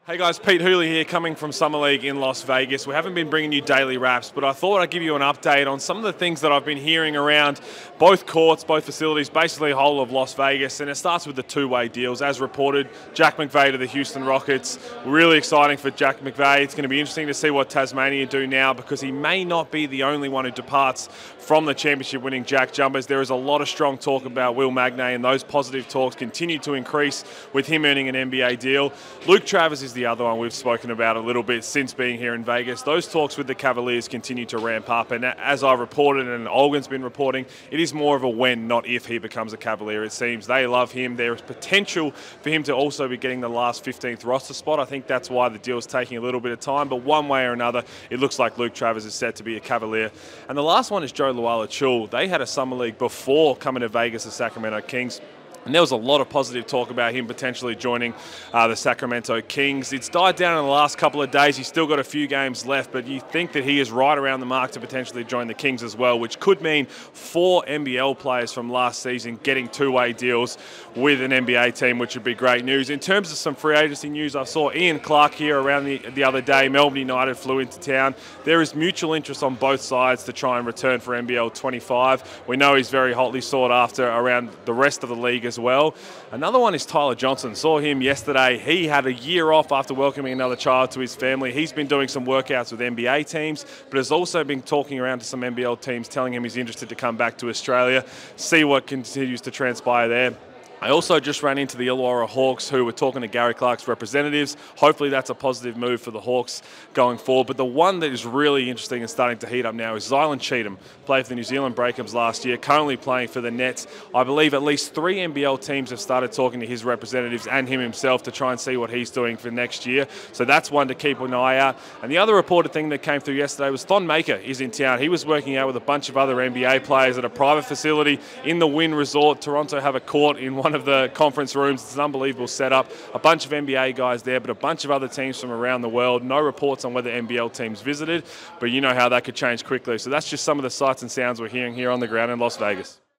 Hey guys, Pete Hooley here coming from Summer League in Las Vegas. We haven't been bringing you daily wraps, but I thought I'd give you an update on some of the things that I've been hearing around both courts, both facilities, basically the whole of Las Vegas. And it starts with the two-way deals. As reported, Jack McVeigh to the Houston Rockets. Really exciting for Jack McVeigh. It's going to be interesting to see what Tasmania do now because he may not be the only one who departs from the championship-winning Jack Jumpers. There is a lot of strong talk about Will Magnay, and those positive talks continue to increase with him earning an NBA deal. Luke Travers is the other one we've spoken about a little bit since being here in Vegas. Those talks with the Cavaliers continue to ramp up, and as I reported and Olgun's been reporting, it is more of a when, not if he becomes a Cavalier. It seems they love him. There is potential for him to also be getting the last 15th roster spot. I think that's why the deal is taking a little bit of time, but one way or another, it looks like Luke Travers is set to be a Cavalier. And the last one is Joe Luala-Chul. They had a summer league before coming to Vegas as Sacramento Kings. And there was a lot of positive talk about him potentially joining the Sacramento Kings. It's died down in the last couple of days. He's still got a few games left, but you think that he is right around the mark to potentially join the Kings as well, which could mean 4 NBL players from last season getting two-way deals with an NBA team, which would be great news. In terms of some free agency news, I saw Ian Clark here around the other day. Melbourne United flew into town. There is mutual interest on both sides to try and return for NBL 25. We know he's very hotly sought after around the rest of the league as well. Another one is Tyler Johnson. Saw him yesterday. He had a year off after welcoming another child to his family. He's been doing some workouts with NBA teams, but has also been talking around to some NBL teams, telling him he's interested to come back to Australia, see what continues to transpire there. I also just ran into the Illawarra Hawks, who were talking to Gary Clark's representatives. Hopefully that's a positive move for the Hawks going forward. But the one that is really interesting and starting to heat up now is Zylan Cheatham. Played for the New Zealand Breakers last year, currently playing for the Nets. I believe at least 3 NBL teams have started talking to his representatives and him himself to try and see what he's doing for next year. So that's one to keep an eye out. And the other reported thing that came through yesterday was Thon Maker is in town. He was working out with a bunch of other NBA players at a private facility in the Wynn Resort. Toronto have a court in one of the conference rooms. It's an unbelievable setup. A bunch of NBA guys there, but a bunch of other teams from around the world. No reports on whether NBL teams visited, but you know how that could change quickly. So that's just some of the sights and sounds we're hearing here on the ground in Las Vegas.